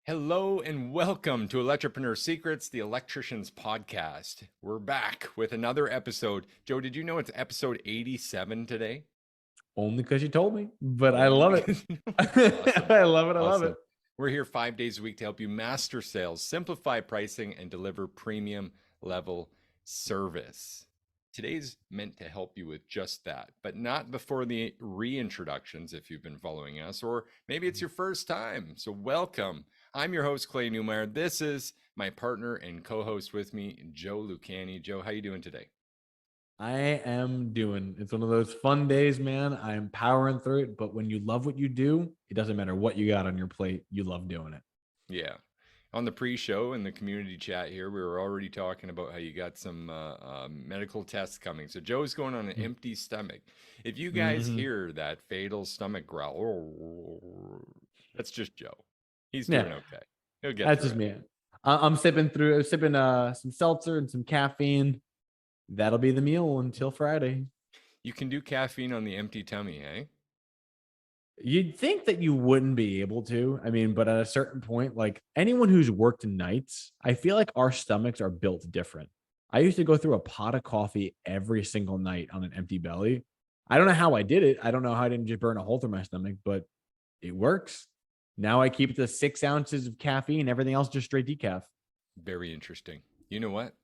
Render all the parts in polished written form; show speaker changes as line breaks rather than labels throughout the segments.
Hello and welcome to Electropreneur Secrets, the Electricians Podcast. We're back with another episode. Joe, did you know it's episode 87 today?
Only because you told me, but I
Only
love it.
because Awesome.
I love it. I love
Awesome.
it.
We're here 5 days a week to help you master sales, simplify pricing, and deliver premium level service. Today's meant to help you with just that, but not before the reintroductions if you've been following us, or maybe it's your first time. So welcome. I'm your host, Clay Newmeyer. This is my partner and co-host with me, Joe Lucani. Joe, how you doing today?
I am doing. It's one of those fun days, man. I'm powering through it. But when you love what you do, it doesn't matter what you got on your plate. You love doing it.
Yeah. On the pre-show in the community chat here, we were already talking about how you got some medical tests coming. So Joe's going on an empty stomach. If you guys hear that fatal stomach growl, that's just Joe. He's doing okay. He'll get
That's
through
just
it.
me. I'm sipping some seltzer and some caffeine. That'll be the meal until Friday.
You can do caffeine on the empty tummy, eh?
You'd think that you wouldn't be able to. I mean, but at a certain point, like anyone who's worked nights, I feel like our stomachs are built different. I used to go through a pot of coffee every single night on an empty belly. I don't know how I did it. I don't know how I didn't just burn a hole through my stomach, but it works. Now I keep the 6 ounces of caffeine, everything else just straight decaf.
Very interesting. You know what?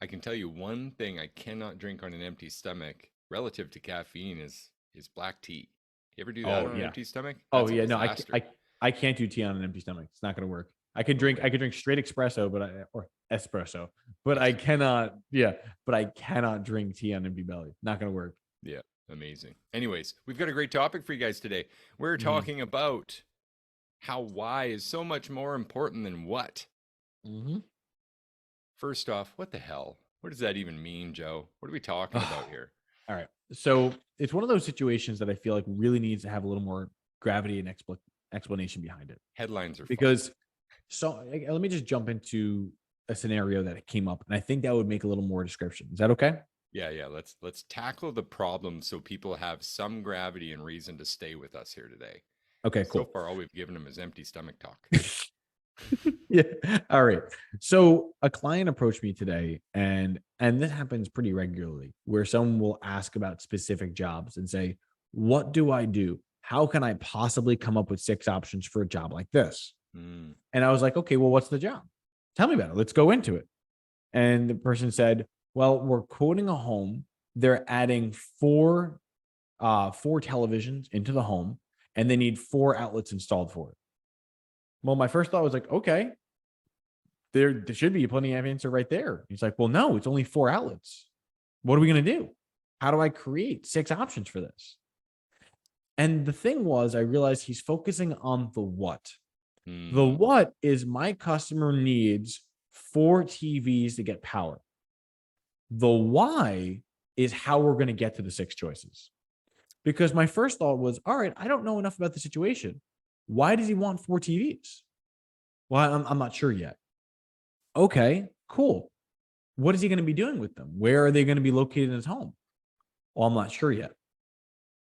I can tell you one thing I cannot drink on an empty stomach relative to caffeine is black tea. You ever do that on an empty stomach?
Oh
That's a
yeah, no,
disaster.
I can't do tea on an empty stomach. It's not going to work. I could drink straight espresso, or espresso, but I cannot. Yeah, but I cannot drink tea on empty belly. Not going to work.
Yeah, amazing. Anyways, we've got a great topic for you guys today. We're talking about how why is so much more important than what. First off, what the hell? What does that even mean, Joe? What are we talking about here?
All right. So it's one of those situations that I feel like really needs to have a little more gravity and explanation behind it.
Headlines are
Because let me just jump into a scenario that came up, and I think that would make a little more description. Is that okay?
Yeah. Let's tackle the problem so people have some gravity and reason to stay with us here today.
Okay, cool.
So far, all we've given them is empty stomach talk.
Yeah. All right. So a client approached me today, and this happens pretty regularly, where someone will ask about specific jobs and say, "What do I do? How can I possibly come up with 6 options for a job like this?" And I was like, "Okay, well, what's the job? Tell me about it. Let's go into it." And the person said, "Well, we're quoting a home. They're adding four televisions into the home, and they need 4 outlets installed for it." Well, my first thought was like, okay, there should be plenty of answer right there. He's like, well, no, it's only 4 outlets. What are we going to do? How do I create 6 options for this? And the thing was, I realized he's focusing on the what. The what is my customer needs 4 TVs to get power. The why is how we're going to get to the 6 choices. Because my first thought was, all right, I don't know enough about the situation. Why does he want 4 TVs? Well, I'm not sure yet. Okay, cool. What is he going to be doing with them? Where are they going to be located in his home? Well, I'm not sure yet.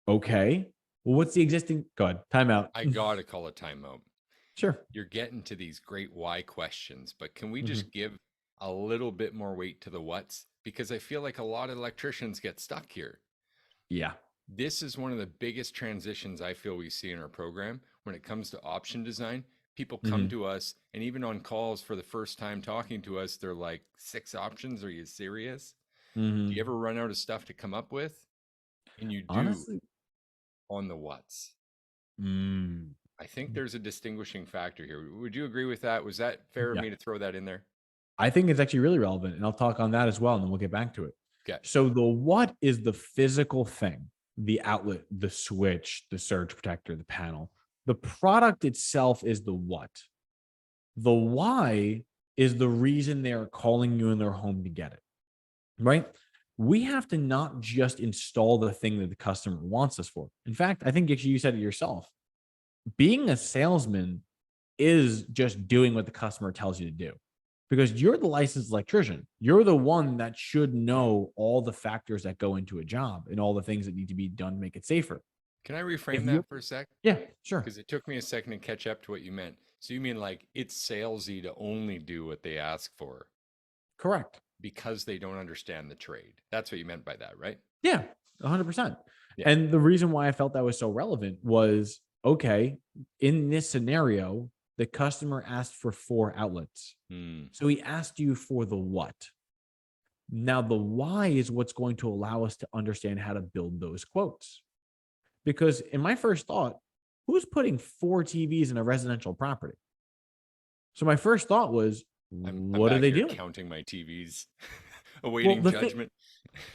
Okay. Well, what's the existing? Go ahead. Timeout.
I got to call a timeout.
Sure.
You're getting to these great why questions, but can we just give a little bit more weight to the what's? Because I feel like a lot of electricians get stuck here.
Yeah.
This is one of the biggest transitions I feel we see in our program when it comes to option design. People come to us, and even on calls for the first time talking to us, they're like, 6 options? Are you serious? Do you ever run out of stuff to come up with? And you do. Honestly, on the what's. I think there's a distinguishing factor here. Would you agree with that? Was that fair of me to throw that in there?
I think it's actually really relevant, and I'll talk on that as well, and then we'll get back to it.
Okay.
So the what is the physical thing, the outlet, the switch, the surge protector, the panel. The product itself is the what. The why is the reason they are calling you in their home to get it, right? We have to not just install the thing that the customer wants us for. In fact, I think actually you said it yourself. Being a salesman is just doing what the customer tells you to do, because you're the licensed electrician. You're the one that should know all the factors that go into a job and all the things that need to be done to make it safer.
Can I reframe that for a sec?
Yeah, sure.
Because it took me a second to catch up to what you meant. So you mean like it's salesy to only do what they ask for
Correct.
because they don't understand the trade? That's what you meant by that, right?
Yeah, 100%.
Yeah.
And the reason why I felt that was so relevant was, okay, in this scenario, the customer asked for 4 outlets.
Hmm.
So he asked you for the what. Now, the why is what's going to allow us to understand how to build those quotes. Because in my first thought, who's putting 4 TVs in a residential property? So my first thought was,
I'm
what are
back
they
here
doing?
counting my TVs,
Well,
awaiting
the thing,
judgment.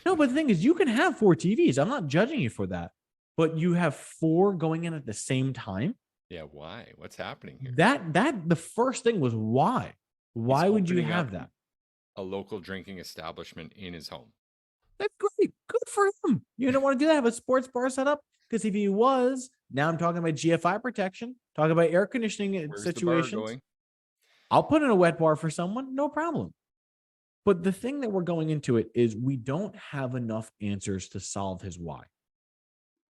no, but the thing is, you can have 4 TVs. I'm not judging you for that. But you have 4 going in at the same time.
Yeah, why? What's happening here?
That the first thing was why?
He's
Why would you
opening up
have that?
a local drinking establishment in his home.
That's great. Good for him. You don't want to do that. Have a sports bar set up? Because if he was, now I'm talking about GFI protection, talking about air conditioning
Where's the bar
situations.
going?
I'll put in a wet bar for someone, no problem. But the thing that we're going into it is we don't have enough answers to solve his why.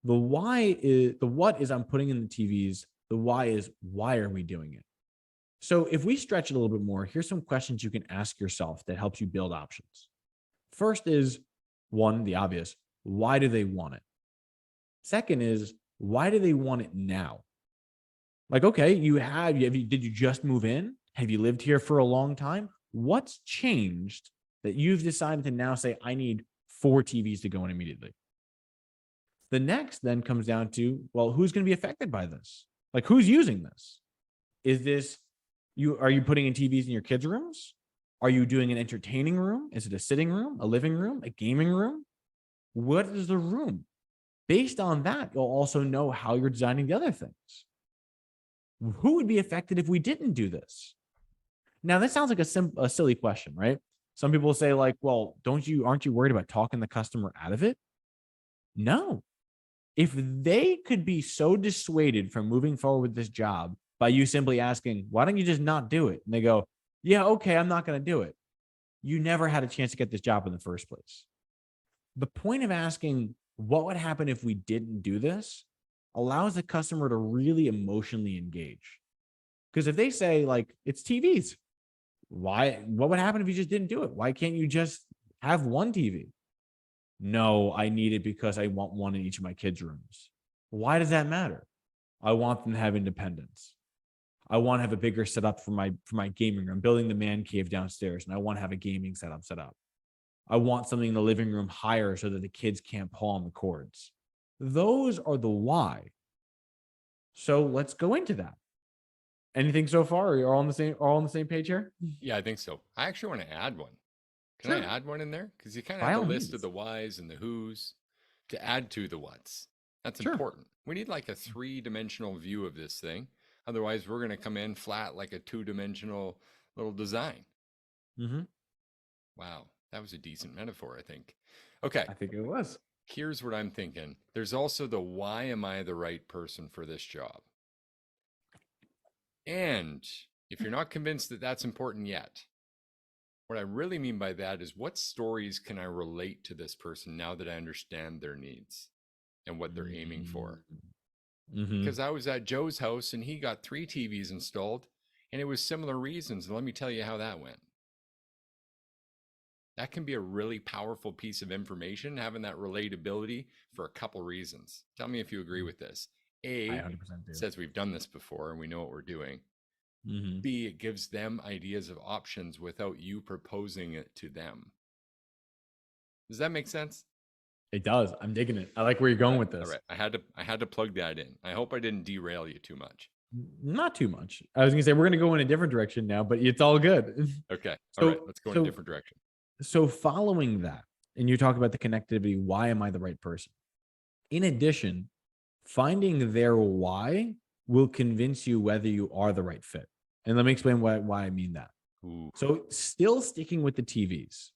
The why is the what is I'm putting in the TVs. The why is why are we doing it? So if we stretch it a little bit more, here's some questions you can ask yourself that helps you build options. First is one, the obvious, why do they want it? Second is, why do they want it now? Like, okay, did you just move in? Have you lived here for a long time? What's changed that you've decided to now say, I need 4 TVs to go in immediately? The next then comes down to, well, who's going to be affected by this? Like, who's using this? Is this are you putting in TVs in your kids' rooms? Are you doing an entertaining room? Is it a sitting room, a living room, a gaming room? What is the room? Based on that, you'll also know how you're designing the other things. Who would be affected if we didn't do this? Now, that sounds like a silly question, right? Some people say, like, well, aren't you worried about talking the customer out of it? No. If they could be so dissuaded from moving forward with this job by you simply asking, why don't you just not do it? And they go, yeah, okay, I'm not going to do it. You never had a chance to get this job in the first place. The point of asking, what would happen if we didn't do this, allows the customer to really emotionally engage. Because if they say, like, it's TVs, what would happen if you just didn't do it? Why can't you just have one TV? No, I need it because I want one in each of my kids' rooms. Why does that matter? I want them to have independence. I want to have a bigger setup for my gaming room. I'm building the man cave downstairs, and I want to have a gaming setup set up. I want something in the living room higher so that the kids can't pull on the cords. Those are the why. So let's go into that. Anything so far? Are you all on the same page here?
Yeah, I think so. I actually want to add one. Can I
Sure.
add one in there? Because you kind of
By
have the
all
list of
means.
the whys and the whos to add to the whats. That's
Sure.
important. We need like a 3-dimensional view of this thing. Otherwise, we're going to come in flat like a 2-dimensional little design.
Mm-hmm.
Wow, that was a decent metaphor, I think. Okay,
I think it was.
here's what I'm thinking. There's also the why am I the right person for this job? And if you're not convinced that that's important yet, what I really mean by that is what stories can I relate to this person now that I understand their needs and what they're aiming for?
Mm-hmm.
Because I was at Joe's house and he got 3 TVs installed and it was similar reasons. And let me tell you how that went. That can be a really powerful piece of information, having that relatability for a couple reasons. Tell me if you agree with this.
I
A,
100% do.
says we've done this before and we know what we're doing.
Mm-hmm.
B, it gives them ideas of options without you proposing it to them. Does that make sense?
It does. I'm digging it. I like where you're going with
All
this.
right. I had to plug that in. I hope I didn't derail you too much.
Not too much. I was gonna say we're gonna go in a different direction now, but it's all good.
Okay. All right.
So
Let's go in a
so
different direction.
so following that, and you talk about the connectivity, why am I the right person? In addition, finding their why will convince you whether you are the right fit. And let me explain why I mean that.
Ooh.
So still sticking with the TVs,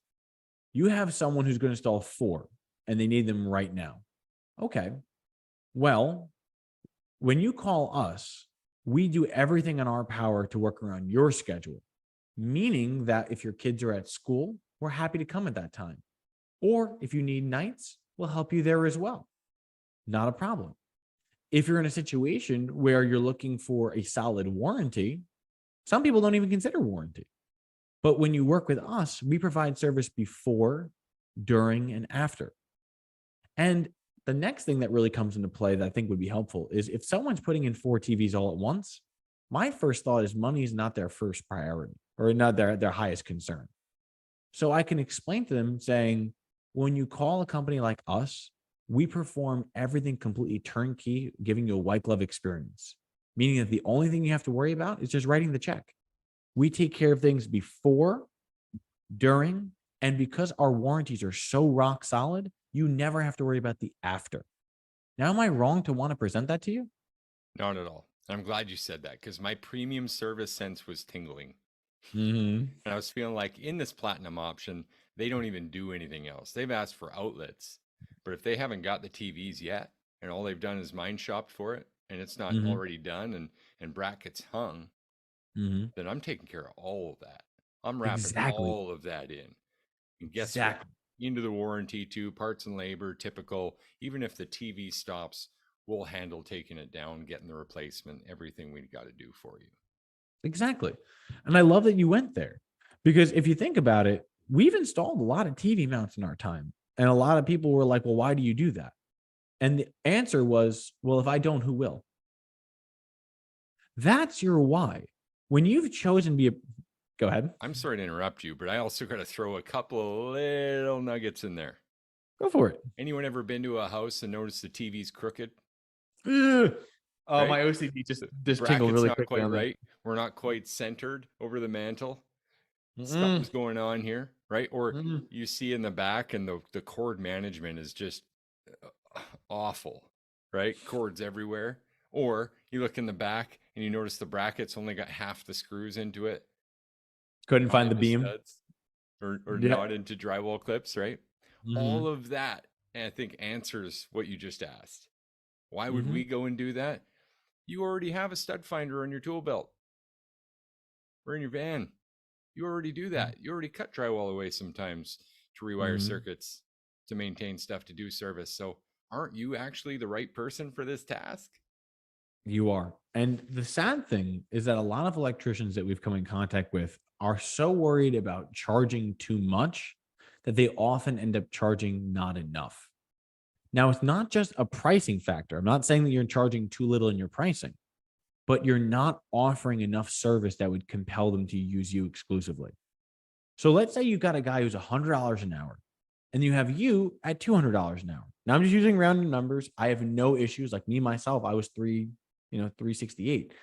you have someone who's going to install 4 and they need them right now. Okay. Well, when you call us, we do everything in our power to work around your schedule, meaning that if your kids are at school, we're happy to come at that time. Or if you need nights, we'll help you there as well. Not a problem. If you're in a situation where you're looking for a solid warranty, Some people don't even consider warranty. But when you work with us, we provide service before, during, and after. And the next thing that really comes into play that I think would be helpful is if someone's putting in 4 TVs all at once, my first thought is money is not their first priority or not their highest concern. So I can explain to them saying, when you call a company like us, we perform everything completely turnkey, giving you a white glove experience, meaning that the only thing you have to worry about is just writing the check. We take care of things before, during, and because our warranties are so rock solid, you never have to worry about the after. Now, am I wrong to want to present that to you?
Not at all. I'm glad you said that because my premium service sense was tingling.
Mm-hmm.
And I was feeling like in this platinum option, they don't even do anything else. They've asked for outlets, but if they haven't got the TVs yet, and all they've done is mind shopped for it, and it's not
Mm-hmm.
already done and brackets hung,
Mm-hmm.
then I'm taking care of all of that. I'm wrapping
Exactly.
all of that in. And guess what?
Exactly.
Into the warranty too, parts and labor, typical. Even if the TV stops, we'll handle taking it down, getting the replacement, everything we got to do for you.
Exactly. And I love that you went there because if you think about it, we've installed a lot of TV mounts in our time. And a lot of people were like, well, why do you do that? And the answer was, well, if I don't, who will? That's your why. When you've chosen to be a, go ahead,
I'm sorry to interrupt you, but I also got to throw a couple of little nuggets in there.
go for it.
Anyone ever been to a house and noticed the TV's crooked,
Ugh. Oh,
right?
my OCD
The
just tingled
bracket's
really
not
quickly
quite
on that.
right. We're not quite centered over the mantle.
Mm-mm,
Something's going on here, right? Or
mm-mm.
you see in the back and the cord management is just awful, right? Cords everywhere. Or you look in the back and you notice the bracket's only got half the screws into it,
Couldn't
not
find the
into
beam.
studs or
Yeah.
not into drywall clips, right? All
Mm-hmm.
of that, I think, answers what you just asked. Why would
Mm-hmm.
we go and do that? You already have a stud finder on your tool belt or in your van. You already do that. You already cut drywall away sometimes to rewire
Mm-hmm.
circuits, to maintain stuff, to do service. So, aren't you actually the right person for this task?
You are. And the sad thing is that a lot of electricians that we've come in contact with are so worried about charging too much that they often end up charging not enough. Now, it's not just a pricing factor. I'm not saying that you're charging too little in your pricing, but you're not offering enough service that would compel them to use you exclusively. So let's say you've got a guy who's $100 an hour and you have you at $200 an hour. Now I'm just using rounded numbers. I have no issues. Like me, myself, I was 368,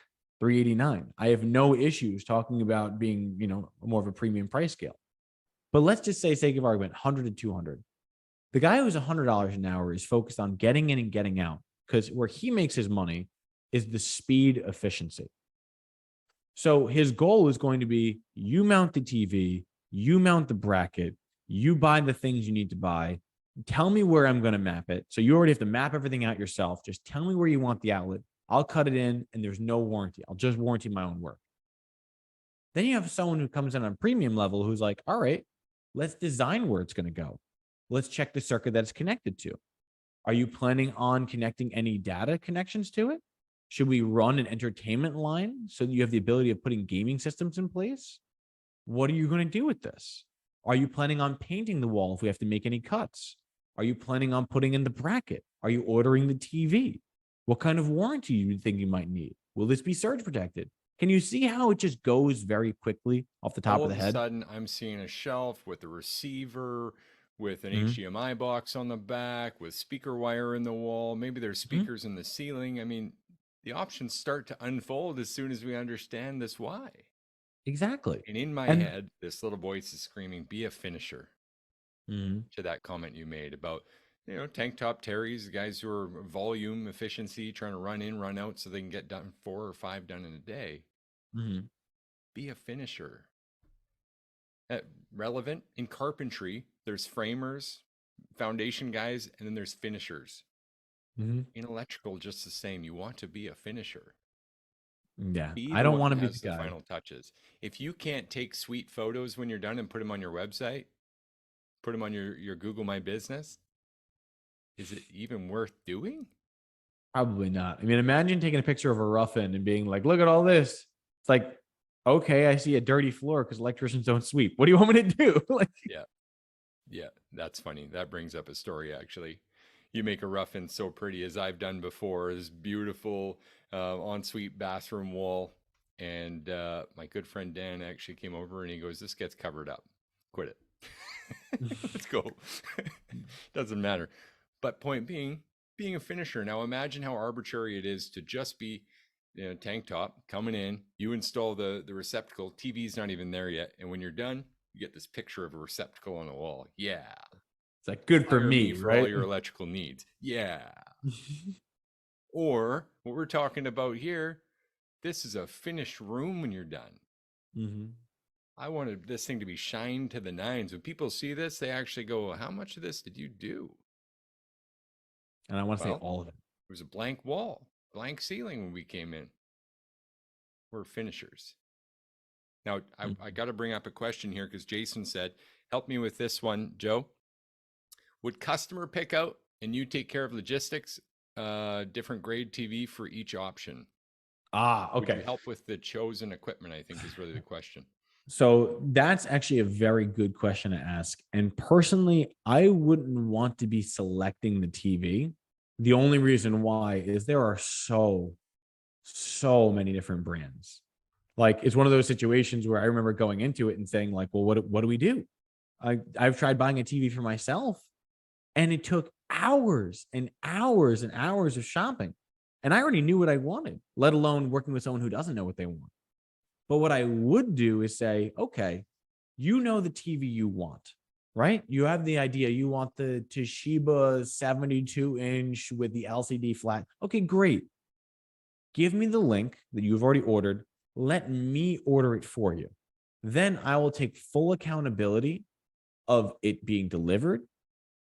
389. I have no issues talking about being, more of a premium price scale. But let's just say, sake of argument, 100 to 200. The guy who's $100 an hour is focused on getting in and getting out because where he makes his money is the speed efficiency. So his goal is going to be you mount the TV, you mount the bracket, you buy the things you need to buy. Tell me where I'm going to map it. So you already have to map everything out yourself. Just tell me where you want the outlet. I'll cut it in and there's no warranty. I'll just warranty my own work. Then you have someone who comes in on premium level who's like, all right, let's design where it's going to go. Let's check the circuit that it's connected to. Are you planning on connecting any data connections to it? Should we run an entertainment line so that you have the ability of putting gaming systems in place? What are you going to do with this? Are you planning on painting the wall if we have to make any cuts? Are you planning on putting in the bracket? Are you ordering the TV? What kind of warranty do you think you might need? Will this be surge protected? Can you see how it just goes very quickly off the top
All
of the
of a
head?
sudden, I'm seeing a shelf with a receiver, with an
Mm-hmm.
HDMI box on the back, with speaker wire in the wall. Maybe there's
Mm-hmm.
speakers in the ceiling. I mean, the options start to unfold as soon as we understand this why.
Exactly.
And in my
And
head, this little voice is screaming, be a finisher,
mhm,
to that comment you made about, tank top Terrys, guys who are volume efficiency, trying to run in, run out so they can get done 4 or 5 done in a day.
mhm,
Be a finisher. Uh, Relevant in carpentry, there's framers, foundation guys, and then there's finishers.
mhm.
In electrical, just the same. You want to be a finisher.
Yeah,
Be
I
the
don't
one
want
that
to be the
has the
guy.
final touches. If you can't take sweet photos when you're done and put them on your website, put them on your Google My Business, is it even worth doing?
Probably not. I mean, imagine taking a picture of a rough end and being like, look at all this. It's like, Okay, I see a dirty floor because electricians don't sweep. What do you want me to do? Like,
Yeah. Yeah. That's funny. That brings up a story, actually. You make a rough and so pretty, as I've done before, this beautiful ensuite bathroom wall. And my good friend Dan actually came over and he goes, "This gets covered up. Quit it." Let's go. Doesn't matter. But point being a finisher. Now imagine how arbitrary it is to just be, tank top coming in. You install the receptacle. TV's not even there yet, and when you're done, you get this picture of a receptacle on the wall. Yeah,
it's like good for
hire me
me,
for all
right?
your electrical needs. Yeah. Or what we're talking about here, this is a finished room when you're done.
Mm-hmm.
I wanted this thing to be shined to the nines. When people see this, they actually go, "How much of this did you do?"
And I want to say
Well,
all of it.
it was a blank wall, blank ceiling when we came in. We're finishers. Now, I got to bring up a question here because Jason said, "Help me with this one, Joe. Would customer pick out and you take care of logistics, different grade TV for each option? Would you
Okay.
help with the chosen equipment?" I think is really the question.
So that's actually a very good question to ask. And personally, I wouldn't want to be selecting the TV. The only reason why is there are so many different brands. Like it's one of those situations where I remember going into it and saying, like, well, what do we do? I've tried buying a TV for myself and it took hours and hours and hours of shopping. And I already knew what I wanted, let alone working with someone who doesn't know what they want. But what I would do is say, okay, you know the TV you want, right? You have the idea. You want the Toshiba 72-inch with the LCD flat. Okay, great. Give me the link that you've already ordered. Let me order it for you. Then I will take full accountability of it being delivered,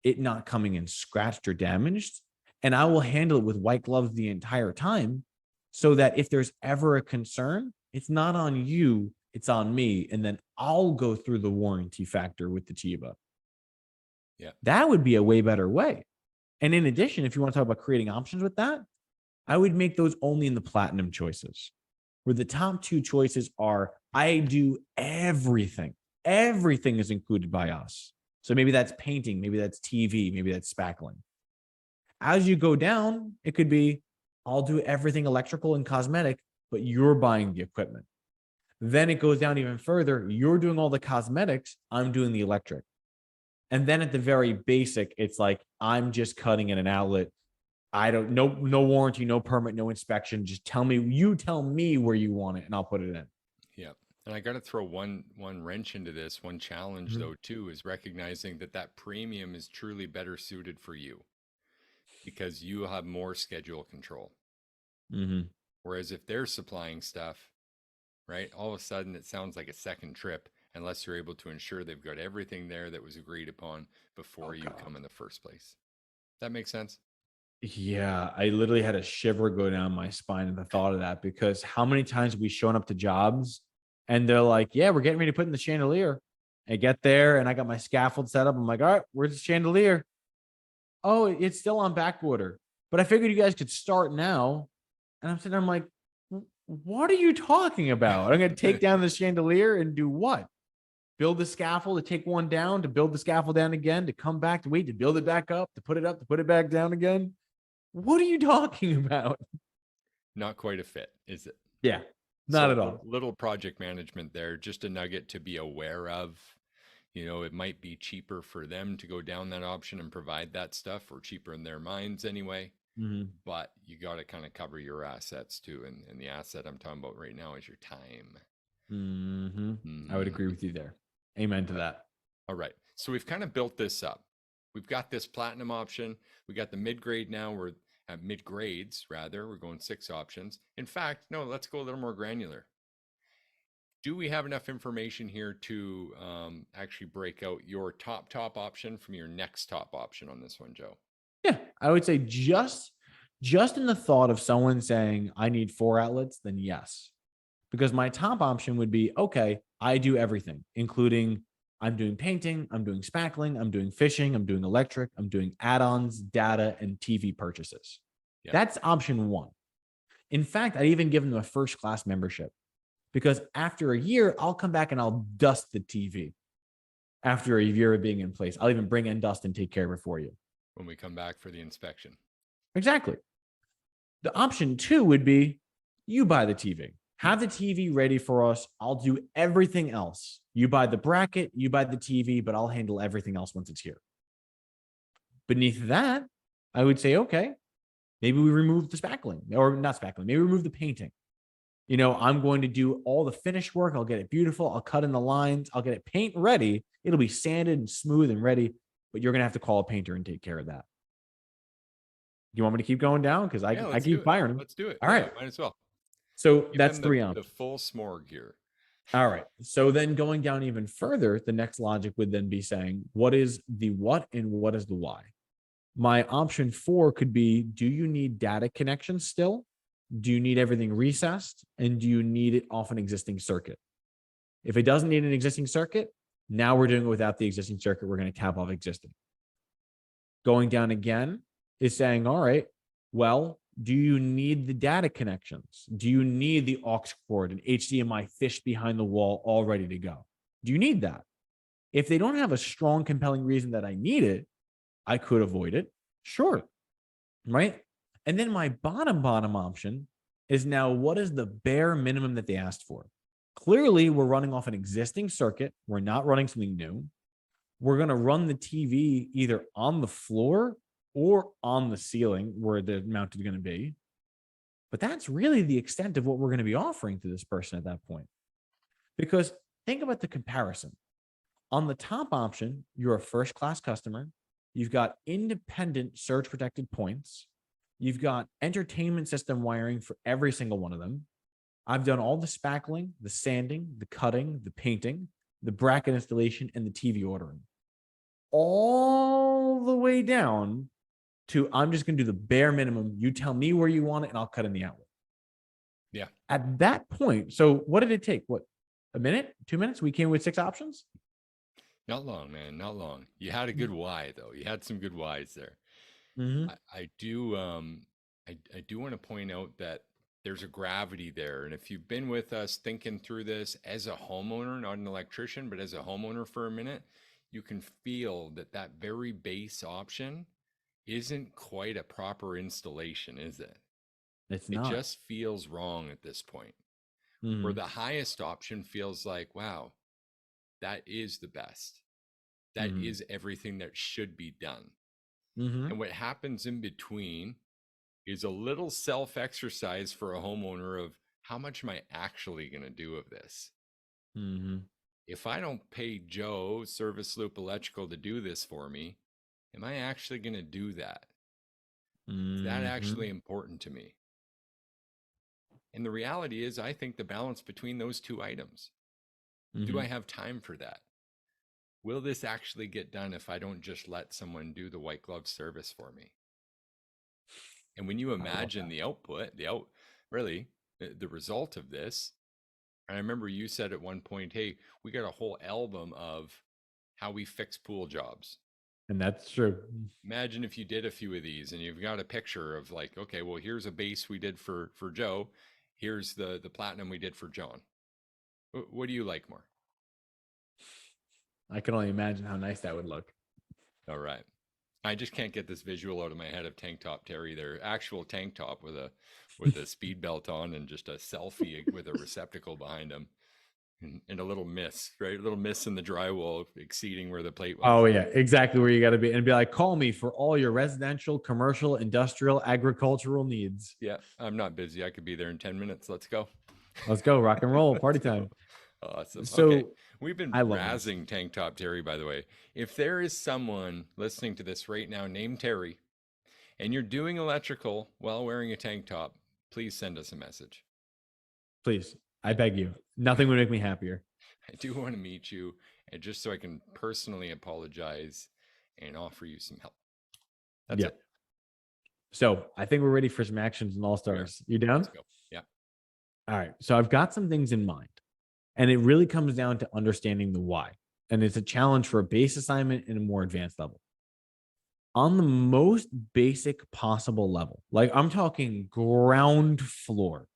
it not coming in scratched or damaged, and I will handle it with white gloves the entire time so that if there's ever a concern, it's not on you, it's on me. And then I'll go through the warranty factor with the Chiba.
Yeah.
That would be a way better way. And in addition, if you want to talk about creating options with that, I would make those only in the platinum choices, where the top two choices are I do everything. Everything is included by us. So maybe that's painting, maybe that's TV, maybe that's spackling. As you go down, it could be I'll do everything electrical and cosmetic, but you're buying the equipment. Then it goes down even further. You're doing all the cosmetics, I'm doing the electric. And then at the very basic, it's like I'm just cutting in an outlet. I don't no warranty, no permit, no inspection. Just tell me where you want it and I'll put it in.
Yeah. And I got to throw one wrench into this. One challenge
Mm-hmm.
though too is recognizing that that premium is truly better suited for you because you have more schedule control.
Mm-hmm.
Whereas if they're supplying stuff, right, all of a sudden it sounds like a second trip unless you're able to ensure they've got everything there that was agreed upon before
Oh
you
God.
come in the first place. That makes sense?
Yeah, I literally had a shiver go down my spine at the thought of that because how many times have we shown up to jobs and they're like, yeah, we're getting ready to put in the chandelier. I get there and I got my scaffold set up. I'm like, all right, where's the chandelier? Oh, it's still on back order. But I figured you guys could start now. And I'm sitting there, I'm like, what are you talking about? I'm going to take down the chandelier and do what? Build the scaffold to take one down, to build the scaffold down again, to come back, to wait, to build it back up, to put it back down again. What are you talking about?
Not quite a fit, is it?
Yeah, not
So
at all.
little project management there, just a nugget to be aware of. It might be cheaper for them to go down that option and provide that stuff, or cheaper in their minds anyway.
Mm-hmm.
But you got to kind of cover your assets too. And the asset I'm talking about right now is your time.
Mm-hmm. I would
Mm.
agree with you there. Amen to
But
that.
all right. So we've kind of built this up. We've got this platinum option. We got the mid grade now. We're at mid grades, rather. We're going 6 options. In fact, no, let's go a little more granular. Do we have enough information here to actually break out your top option from your next top option on this one, Joe?
Yeah, I would say just in the thought of someone saying I need 4 outlets, then yes. Because my top option would be okay, I do everything, including I'm doing painting, I'm doing spackling, I'm doing fishing, I'm doing electric, I'm doing add-ons, data, and TV purchases.
Yeah.
That's option 1. In fact, I even give them a first class membership. because after a year, I'll come back and I'll dust the TV. After a year of being in place, I'll even bring in dust and take care of it for you.
When we come back for the inspection.
Exactly. The option 2 would be you buy the TV. Have the TV ready for us. I'll do everything else. You buy the bracket, you buy the TV, but I'll handle everything else once it's here. Beneath that, I would say, okay, maybe we remove the spackling, or not spackling, maybe remove the painting. I'm going to do all the finish work. I'll get it beautiful. I'll cut in the lines. I'll get it paint ready. It'll be sanded and smooth and ready, but you're going to have to call a painter and take care of that. You want me to keep going down? Because I keep firing them.
Let's do it.
All right.
Might as well.
So
Give
that's
them
3
the
options.
full smorg here.
All right. So then going down even further, the next logic would then be saying, what is the what and what is the why? My option 4 could be, do you need data connections still? Do you need everything recessed? And do you need it off an existing circuit? If it doesn't need an existing circuit, now we're doing it without the existing circuit. We're going to cap off existing. Going down again is saying, all right, well, do you need the data connections? Do you need the aux cord and HDMI fish behind the wall all ready to go? Do you need that? If they don't have a strong, compelling reason that I need it, I could avoid it. Sure. Right. And then my bottom option is now, what is the bare minimum that they asked for? Clearly, we're running off an existing circuit. We're not running something new. We're going to run the TV either on the floor or on the ceiling where the mount is going to be. But that's really the extent of what we're going to be offering to this person at that point. Because think about the comparison. On the top option, you're a first-class customer. You've got independent surge-protected points. You've got entertainment system wiring for every single one of them. I've done all the spackling, the sanding, the cutting, the painting, the bracket installation, and the TV ordering. All the way down to, I'm just going to do the bare minimum. You tell me where you want it, and I'll cut in the outlet.
Yeah.
At that point, so what did it take? What, a minute, 2 minutes? We came with 6 options?
Not long, man. Not long. You had a good why, though. You had some good whys there.
Mm-hmm.
I do want to point out that there's a gravity there. And if you've been with us thinking through this as a homeowner, not an electrician, but as a homeowner for a minute, you can feel that very base option isn't quite a proper installation, is it?
It's not.
It just feels wrong at this point.
Mm-hmm.
Where the highest option feels like, wow, that is the best. That
Mm-hmm.
is everything that should be done.
Mm-hmm.
And what happens in between is a little self-exercise for a homeowner of, how much am I actually going to do of this?
Mm-hmm.
If I don't pay Joe Service Loop Electrical to do this for me, am I actually going to do that? Is that actually important to me? And the reality is, I think the balance between those 2 items. Do I have time for that? Will this actually get done if I don't just let someone do the white glove service for me? And when you imagine the output, the result of this, and I remember you said at one point, hey, we got a whole album of how we fix pool jobs.
And that's true.
Imagine if you did a few of these and you've got a picture of like, okay, well, here's a base we did for Joe. Here's the platinum we did for John. What do you like more?
I can only imagine how nice that would look.
All right. I just can't get this visual out of my head of Tank Top Terry. Their actual tank top with a speed belt on and just a selfie with a receptacle behind him. And a little miss, right? A little miss in the drywall exceeding where the plate was.
Oh, yeah, exactly where you got to be. And be like, call me for all your residential, commercial, industrial, agricultural needs.
Yeah, I'm not busy. I could be there in 10 minutes. Let's go.
Let's go. Rock and roll. Party time.
Awesome.
So
okay. We've been razzing Tank Top Terry, by the way. If there is someone listening to this right now named Terry, and you're doing electrical while wearing a tank top, please send us a message.
Please. I beg you. Nothing would make me happier.
I do want to meet you, and just so I can personally apologize and offer you some help. That's it.
So I think we're ready for some actions and all stars. You down?
Let's go. Yeah.
All right. So I've got some things in mind, and it really comes down to understanding the why. And it's a challenge for a base assignment and a more advanced level. On the most basic possible level, like I'm talking ground floor,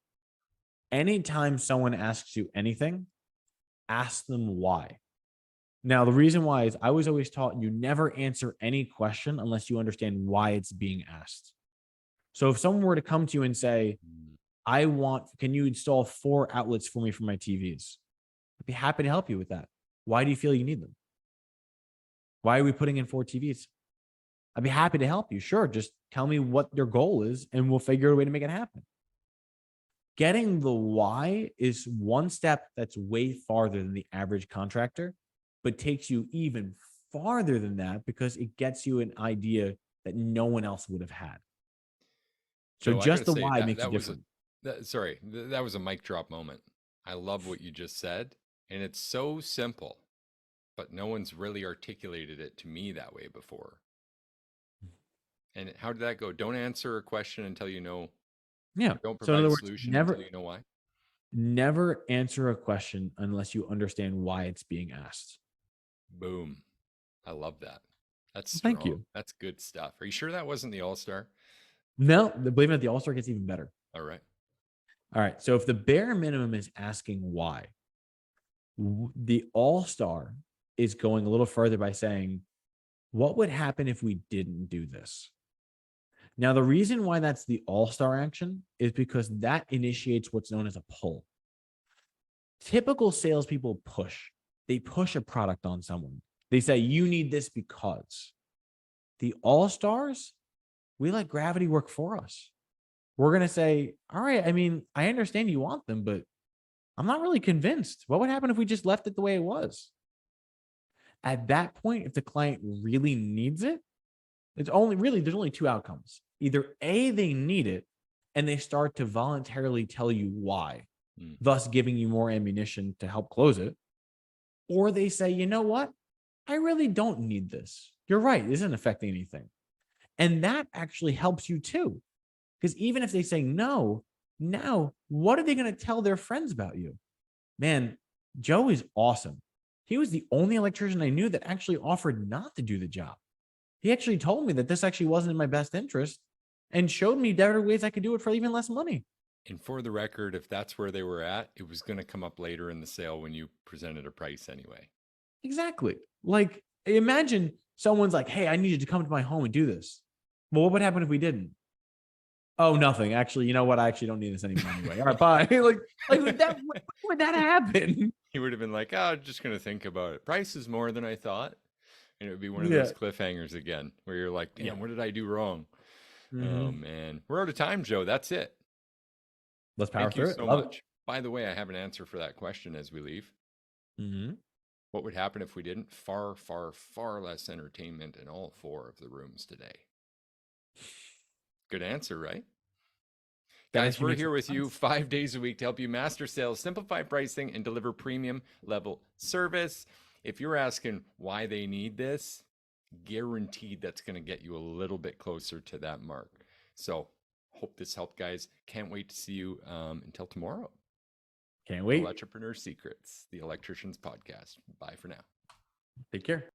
anytime someone asks you anything, ask them why. Now, the reason why is I was always taught you never answer any question unless you understand why it's being asked. So if someone were to come to you and say,
Mm.
can you install 4 outlets for me for my TVs? I'd be happy to help you with that. Why do you feel you need them? Why are we putting in 4 TVs? I'd be happy to help you. Sure. Just tell me what your goal is and we'll figure a way to make it happen. Getting the why is one step that's way farther than the average contractor, but takes you even farther than that because it gets you an idea that no one else would have had. So
Joe, I got
just
to
the
say
why
that
makes a
that was a
difference.
that was a mic drop moment. I love what you just said, and it's so simple, but no one's really articulated it to me that way before. And how did that go? Don't answer a question until you know,
Yeah.
or don't
So in
provide
other
a
words,
solution until you know why.
never answer a question unless you understand why it's being asked.
Boom. I love that. That's
Well, thank
strong.
you.
That's good stuff. Are you sure that wasn't the All-Star?
No, believe it or not, the All-Star gets even better.
All right.
All right. So if the bare minimum is asking why, the All-Star is going a little further by saying, what would happen if we didn't do this? Now, the reason why that's the All-Star action is because that initiates what's known as a pull. Typical salespeople push. They push a product on someone. They say, you need this because. The All-Stars, we let gravity work for us. We're going to say, all right, I mean, I understand you want them, but I'm not really convinced. What would happen if we just left it the way it was? At that point, if the client really needs it, there's only 2 outcomes. Either A, they need it and they start to voluntarily tell you why,
Mm.
thus giving you more ammunition to help close it. Or they say, you know what? I really don't need this. You're right. It isn't affecting anything. And that actually helps you too. Because even if they say no, now what are they going to tell their friends about you? Man, Joe is awesome. He was the only electrician I knew that actually offered not to do the job. He actually told me that this actually wasn't in my best interest and showed me better ways I could do it for even less money.
And for the record, if that's where they were at, it was going to come up later in the sale when you presented a price anyway.
Exactly. Like, imagine someone's like, hey, I need you to come to my home and do this. Well, what would happen if we didn't? Oh, nothing. Actually, you know what? I actually don't need this anymore anyway. All right, bye. like that. Why would that happen?
He would have been like, oh, just going to think about it. Price is more than I thought. And it would be one of
Yeah.
those cliffhangers again where you're like, damn,
Yeah.
what did I do wrong? Oh,
Mm-hmm.
man. We're out of time, Joe. That's it.
Let's power
Thank you
through it.
so
Love it.
much. By the way, I have an answer for that question as we leave.
Mm-hmm.
What would happen if we didn't? Far, far, far less entertainment in all 4 of the rooms today. Good answer, right?
That
Guys,
actually
we're
makes
here with you
sense.
5 days a week to help you master sales, simplify pricing, and deliver premium level service. If you're asking why they need this, guaranteed that's going to get you a little bit closer to that mark. So, hope this helped, guys. Can't wait to see you until tomorrow.
Can't wait.
Electrepreneur Secrets, the Electricians Podcast. Bye for now.
Take care.